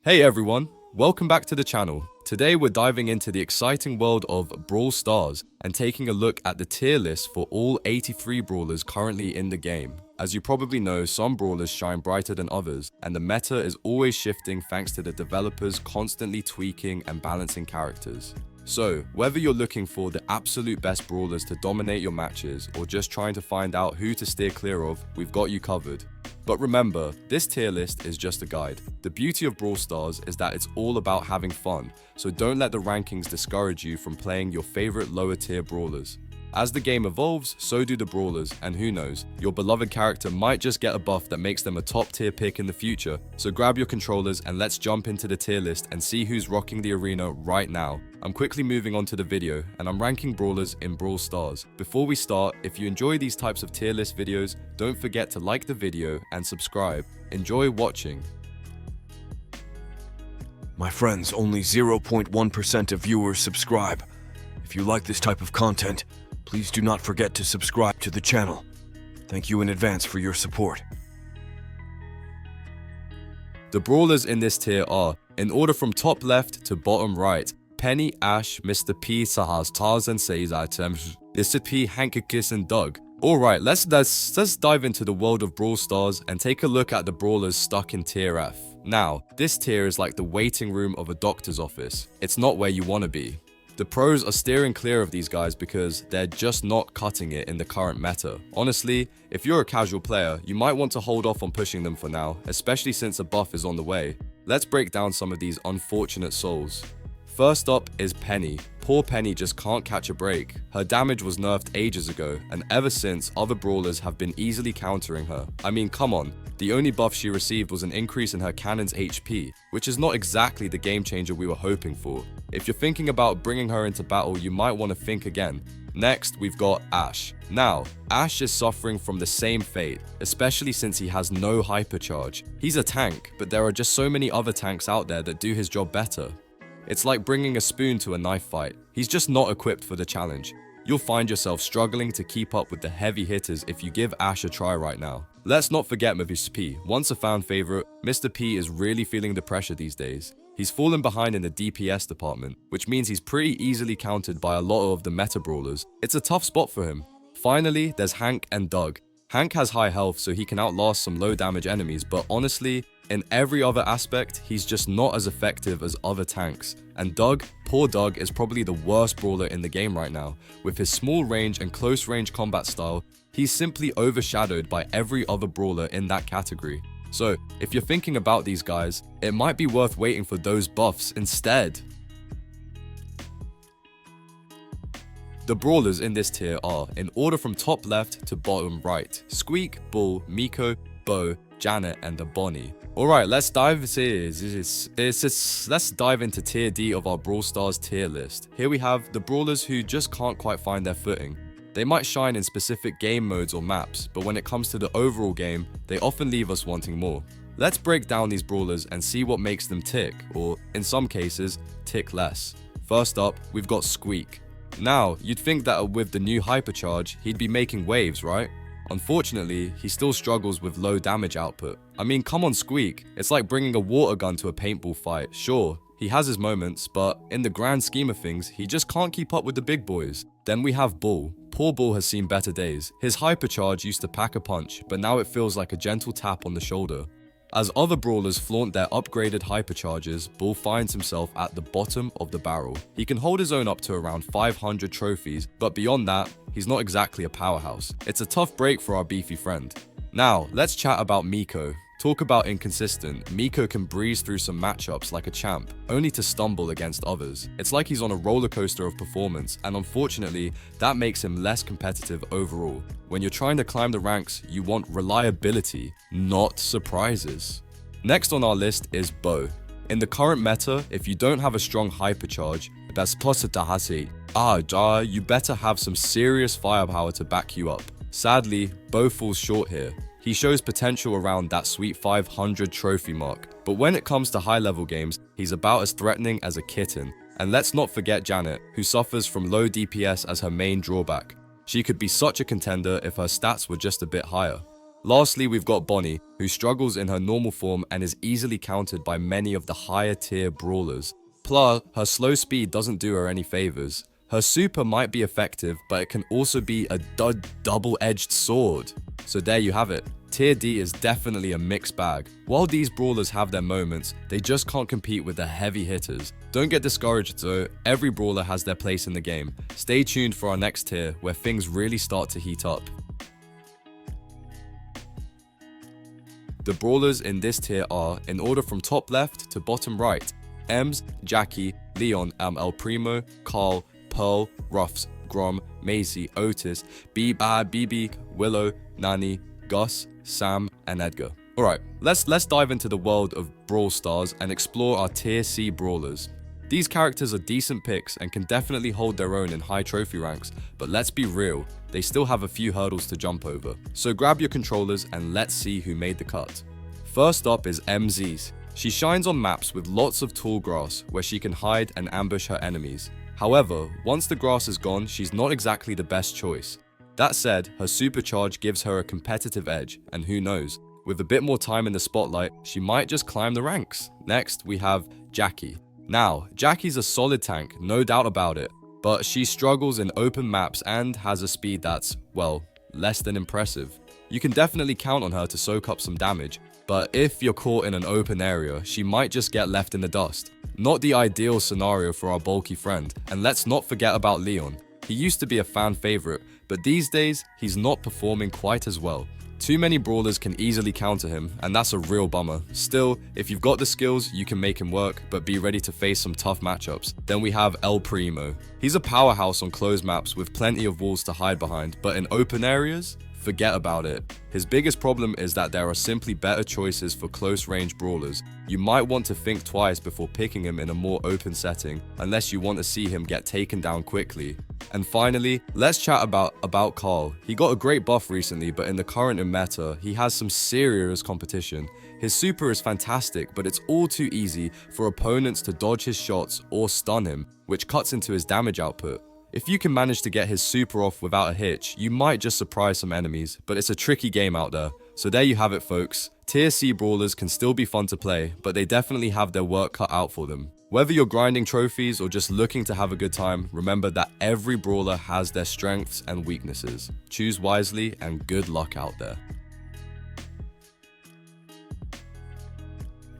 Hey everyone, welcome back to the channel. Today we're diving into the exciting world of Brawl Stars and taking a look at the tier list for all 83 brawlers currently in the game. As you probably know, some brawlers shine brighter than others, and the meta is always shifting thanks to the developers constantly tweaking and balancing characters. So, whether you're looking for the absolute best brawlers to dominate your matches or just trying to find out who to steer clear of, we've got you covered. But remember, this tier list is just a guide. The beauty of Brawl Stars is that it's all about having fun, so don't let the rankings discourage you from playing your favorite lower tier brawlers. As the game evolves, so do the brawlers, and who knows, your beloved character might just get a buff that makes them a top tier pick in the future. So grab your controllers and let's jump into the tier list and see who's rocking the arena right now. I'm quickly moving on to the video, and I'm ranking brawlers in Brawl Stars. Before we start, if you enjoy these types of tier list videos, don't forget to like the video and subscribe. Enjoy watching. My friends, only 0.1% of viewers subscribe. If you like this type of content, please do not forget to subscribe to the channel. Thank you in advance for your support. The brawlers in this tier are, in order from top left to bottom right, Penny, Ash, Mr. P, Sahas, Tarzan, Caesar, Mr. P, Hankakis, and Doug. Alright, let's dive into the world of Brawl Stars and take a look at the brawlers stuck in tier F. Now, this tier is like the waiting room of a doctor's office. It's not where you want to be. The pros are steering clear of these guys because they're just not cutting it in the current meta. Honestly, if you're a casual player, you might want to hold off on pushing them for now, especially since a buff is on the way. Let's break down some of these unfortunate souls. First up is Penny. Poor Penny just can't catch a break. Her damage was nerfed ages ago, and ever since, other brawlers have been easily countering her. I mean, come on. The only buff she received was an increase in her cannon's HP, which is not exactly the game changer we were hoping for. If you're thinking about bringing her into battle, you might want to think again. Next, we've got Ash. Now, Ash is suffering from the same fate, especially since he has no hypercharge. He's a tank, but there are just so many other tanks out there that do his job better. It's like bringing a spoon to a knife fight. He's just not equipped for the challenge. You'll find yourself struggling to keep up with the heavy hitters if you give Ash a try right now. Let's not forget Mr. P. Once a fan favorite, Mr. P is really feeling the pressure these days. He's fallen behind in the DPS department, which means he's pretty easily countered by a lot of the meta brawlers. It's a tough spot for him. Finally, there's Hank and Doug. Hank has high health, so he can outlast some low damage enemies, but honestly, in every other aspect, he's just not as effective as other tanks. And Doug, poor Doug, is probably the worst brawler in the game right now. With his small range and close range combat style, he's simply overshadowed by every other brawler in that category. So, if you're thinking about these guys, it might be worth waiting for those buffs instead. The brawlers in this tier are, in order from top left to bottom right, Squeak, Bull, Miko, Bo, Janet, and the Bonnie. Alright, let's dive into tier D of our Brawl Stars tier list. Here we have the brawlers who just can't quite find their footing. They might shine in specific game modes or maps, but when it comes to the overall game, they often leave us wanting more. Let's break down these brawlers and see what makes them tick, or in some cases, tick less. First up, we've got Squeak. Now, you'd think that with the new hypercharge, he'd be making waves, right? Unfortunately, he still struggles with low damage output. I mean, come on Squeak, it's like bringing a water gun to a paintball fight. Sure, he has his moments, but in the grand scheme of things, he just can't keep up with the big boys. Then we have Bull. Poor Bull has seen better days. His hypercharge used to pack a punch, but now it feels like a gentle tap on the shoulder. As other brawlers flaunt their upgraded hypercharges, Bull finds himself at the bottom of the barrel. He can hold his own up to around 500 trophies, but beyond that, he's not exactly a powerhouse. It's a tough break for our beefy friend. Now, let's chat about Miko. Talk about inconsistent. Miko can breeze through some matchups like a champ, only to stumble against others. It's like he's on a roller coaster of performance, and unfortunately, that makes him less competitive overall. When you're trying to climb the ranks, you want reliability, not surprises. Next on our list is Bo. In the current meta, if you don't have a strong hypercharge, you better have some serious firepower to back you up. Sadly, Bo falls short here. He shows potential around that sweet 500 trophy mark, but when it comes to high level games, he's about as threatening as a kitten. And let's not forget Janet, who suffers from low DPS as her main drawback. She could be such a contender if her stats were just a bit higher. Lastly, we've got Bonnie, who struggles in her normal form and is easily countered by many of the higher tier brawlers. Plus, her slow speed doesn't do her any favors. Her super might be effective, but it can also be a double-edged sword. So there you have it. Tier D is definitely a mixed bag. While these brawlers have their moments, they just can't compete with the heavy hitters. Don't get discouraged though, every brawler has their place in the game. Stay tuned for our next tier, where things really start to heat up. The brawlers in this tier are, in order from top left to bottom right, Ems, Jackie, Leon, El Primo, Carl, Pearl, Ruffs, Grom, Maisie, Otis, BB, Willow, Nani, Gus, Sam, and Edgar. Alright, let's dive into the world of Brawl Stars and explore our Tier C brawlers. These characters are decent picks and can definitely hold their own in high trophy ranks, but let's be real, they still have a few hurdles to jump over. So grab your controllers and let's see who made the cut. First up is MZ's. She shines on maps with lots of tall grass where she can hide and ambush her enemies. However, once the grass is gone, she's not exactly the best choice. That said, her supercharge gives her a competitive edge, and who knows, with a bit more time in the spotlight, she might just climb the ranks. Next, we have Jackie. Now, Jackie's a solid tank, no doubt about it, but she struggles in open maps and has a speed that's, well, less than impressive. You can definitely count on her to soak up some damage, but if you're caught in an open area, she might just get left in the dust. Not the ideal scenario for our bulky friend, and let's not forget about Leon. He used to be a fan favorite, but these days, he's not performing quite as well. Too many brawlers can easily counter him, and that's a real bummer. Still, if you've got the skills, you can make him work, but be ready to face some tough matchups. Then we have El Primo. He's a powerhouse on closed maps with plenty of walls to hide behind, but in open areas, forget about it. His biggest problem is that there are simply better choices for close-range brawlers. You might want to think twice before picking him in a more open setting, unless you want to see him get taken down quickly. And finally, let's chat about Carl. He got a great buff recently, but in the current meta, he has some serious competition. His super is fantastic, but it's all too easy for opponents to dodge his shots or stun him, which cuts into his damage output. If you can manage to get his super off without a hitch, you might just surprise some enemies, but it's a tricky game out there. So there you have it, folks. Tier C brawlers can still be fun to play, but they definitely have their work cut out for them. Whether you're grinding trophies or just looking to have a good time, remember that every brawler has their strengths and weaknesses. Choose wisely and good luck out there.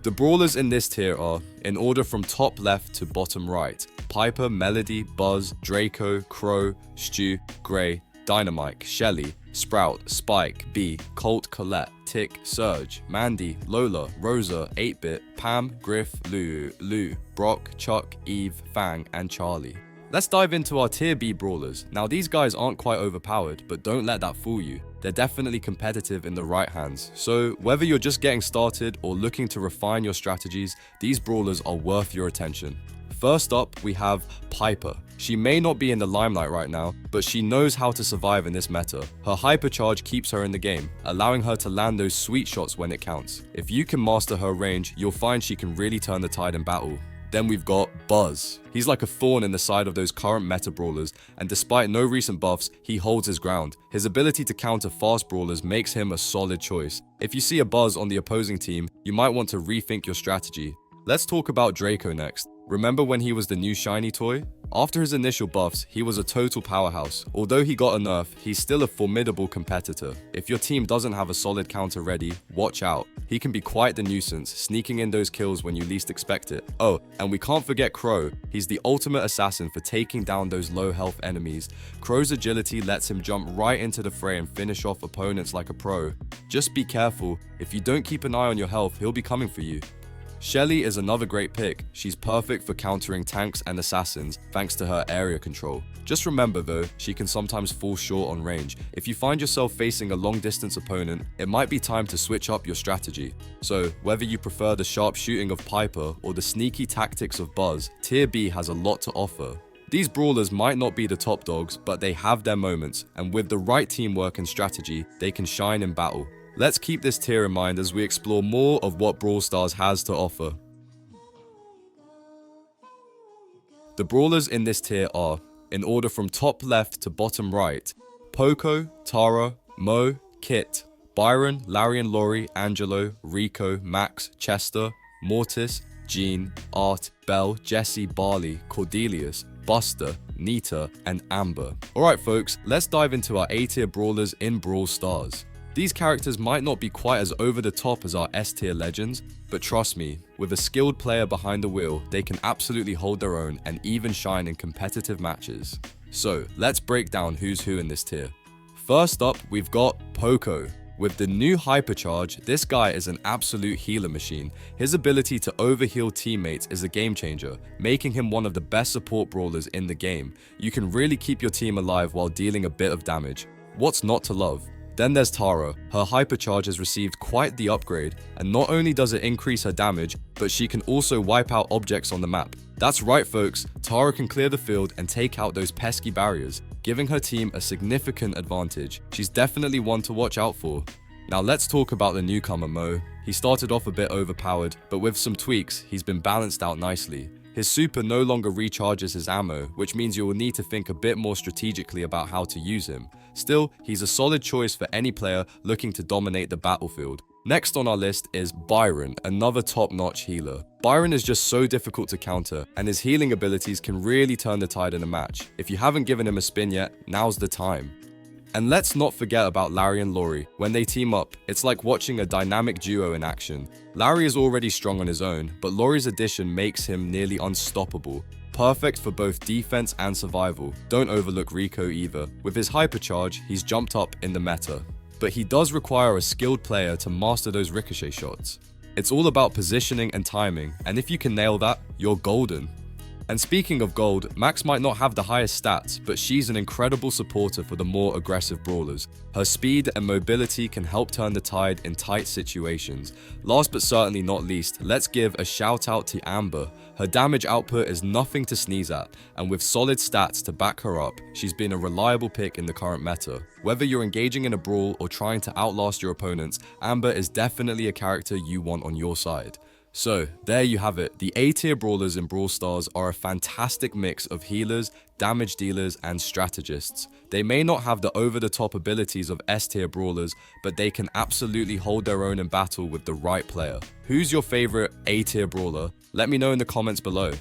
The brawlers in this tier are, in order from top left to bottom right, Piper, Melody, Buzz, Draco, Crow, Stu, Gray, Dynamite, Shelly, Sprout, Spike, B, Colt, Colette, Tick, Surge, Mandy, Lola, Rosa, 8-Bit, Pam, Griff, Lou, Brock, Chuck, Eve, Fang, and Charlie. Let's dive into our Tier B brawlers. Now these guys aren't quite overpowered, but don't let that fool you. They're definitely competitive in the right hands. So whether you're just getting started or looking to refine your strategies, these brawlers are worth your attention. First up, we have Piper. She may not be in the limelight right now, but she knows how to survive in this meta. Her hypercharge keeps her in the game, allowing her to land those sweet shots when it counts. If you can master her range, you'll find she can really turn the tide in battle. Then we've got Buzz. He's like a thorn in the side of those current meta brawlers, and despite no recent buffs, he holds his ground. His ability to counter fast brawlers makes him a solid choice. If you see a Buzz on the opposing team, you might want to rethink your strategy. Let's talk about Draco next. Remember when he was the new shiny toy? After his initial buffs, he was a total powerhouse. Although he got a nerf, he's still a formidable competitor. If your team doesn't have a solid counter ready, watch out. He can be quite the nuisance, sneaking in those kills when you least expect it. Oh, and we can't forget Crow. He's the ultimate assassin for taking down those low health enemies. Crow's agility lets him jump right into the fray and finish off opponents like a pro. Just be careful, if you don't keep an eye on your health, he'll be coming for you. Shelly is another great pick. She's perfect for countering tanks and assassins thanks to her area control. Just remember though, she can sometimes fall short on range. If you find yourself facing a long distance opponent, it might be time to switch up your strategy. So whether you prefer the sharp shooting of Piper or the sneaky tactics of Buzz, Tier B has a lot to offer. These brawlers might not be the top dogs, but they have their moments, and with the right teamwork and strategy, they can shine in battle. Let's keep this tier in mind as we explore more of what Brawl Stars has to offer. The brawlers in this tier are, in order from top left to bottom right, Poco, Tara, Mo, Kit, Byron, Larry and Laurie, Angelo, Rico, Max, Chester, Mortis, Jean, Art, Belle, Jesse, Barley, Cordelius, Buster, Nita, and Amber. Alright folks, let's dive into our A-tier brawlers in Brawl Stars. These characters might not be quite as over the top as our S-tier legends, but trust me, with a skilled player behind the wheel, they can absolutely hold their own and even shine in competitive matches. So, let's break down who's who in this tier. First up, we've got Poco. With the new Hypercharge, this guy is an absolute healer machine. His ability to overheal teammates is a game changer, making him one of the best support brawlers in the game. You can really keep your team alive while dealing a bit of damage. What's not to love? Then there's Tara. Her Hypercharge has received quite the upgrade, and not only does it increase her damage, but she can also wipe out objects on the map. That's right folks, Tara can clear the field and take out those pesky barriers, giving her team a significant advantage. She's definitely one to watch out for. Now let's talk about the newcomer Mo. He started off a bit overpowered, but with some tweaks, he's been balanced out nicely. His super no longer recharges his ammo, which means you will need to think a bit more strategically about how to use him. Still, he's a solid choice for any player looking to dominate the battlefield. Next on our list is Byron, another top-notch healer. Byron is just so difficult to counter, and his healing abilities can really turn the tide in a match. If you haven't given him a spin yet, now's the time. And let's not forget about Larry and Laurie. When they team up, it's like watching a dynamic duo in action. Larry is already strong on his own, but Laurie's addition makes him nearly unstoppable. Perfect for both defense and survival. Don't overlook Rico either. With his Hypercharge, he's jumped up in the meta. But he does require a skilled player to master those ricochet shots. It's all about positioning and timing, and if you can nail that, you're golden. And speaking of gold, Max might not have the highest stats, but she's an incredible supporter for the more aggressive brawlers. Her speed and mobility can help turn the tide in tight situations. Last but certainly not least, let's give a shout out to Amber. Her damage output is nothing to sneeze at, and with solid stats to back her up, she's been a reliable pick in the current meta. Whether you're engaging in a brawl or trying to outlast your opponents, Amber is definitely a character you want on your side. So, there you have it. The A-tier brawlers in Brawl Stars are a fantastic mix of healers, damage dealers, and strategists. They may not have the over-the-top abilities of S-tier brawlers, but they can absolutely hold their own in battle with the right player. Who's your favorite A-tier brawler? Let me know in the comments below.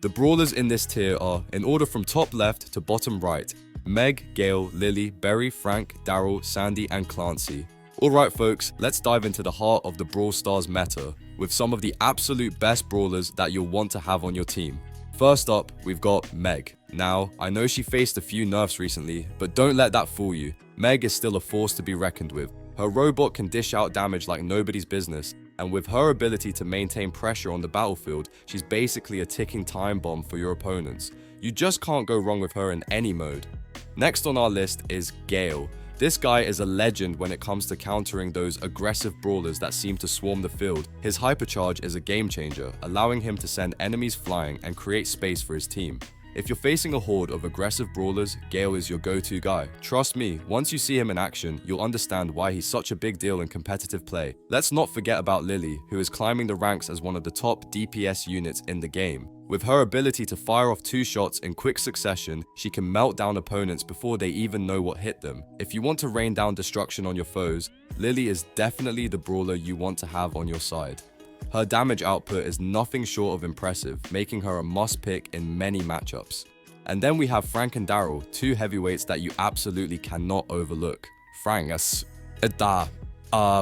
The brawlers in this tier are, in order from top left to bottom right, Meg, Gale, Lily, Berry, Frank, Daryl, Sandy, and Clancy. Alright folks, let's dive into the heart of the Brawl Stars meta, with some of the absolute best brawlers that you'll want to have on your team. First up, we've got Meg. Now, I know she faced a few nerfs recently, but don't let that fool you. Meg is still a force to be reckoned with. Her robot can dish out damage like nobody's business, and with her ability to maintain pressure on the battlefield, she's basically a ticking time bomb for your opponents. You just can't go wrong with her in any mode. Next on our list is Gale. This guy is a legend when it comes to countering those aggressive brawlers that seem to swarm the field. His Hypercharge is a game changer, allowing him to send enemies flying and create space for his team. If you're facing a horde of aggressive brawlers, Gale is your go-to guy. Trust me, once you see him in action, you'll understand why he's such a big deal in competitive play. Let's not forget about Lily, who is climbing the ranks as one of the top DPS units in the game. With her ability to fire off 2 shots in quick succession, she can melt down opponents before they even know what hit them. If you want to rain down destruction on your foes, Lily is definitely the brawler you want to have on your side. Her damage output is nothing short of impressive, making her a must-pick in many matchups. And then we have Frank and Daryl, 2 heavyweights that you absolutely cannot overlook. Frank,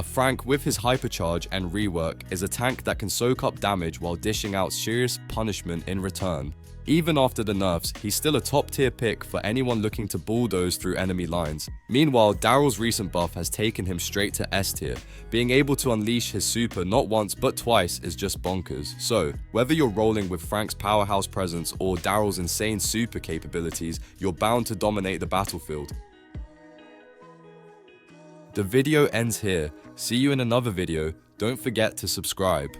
Frank with his Hypercharge and rework is a tank that can soak up damage while dishing out serious punishment in return. Even after the nerfs, he's still a top tier pick for anyone looking to bulldoze through enemy lines. Meanwhile, Daryl's recent buff has taken him straight to S tier. Being able to unleash his super not once but twice is just bonkers. So, whether you're rolling with Frank's powerhouse presence or Daryl's insane super capabilities, you're bound to dominate the battlefield. The video ends here. See you in another video. Don't forget to subscribe.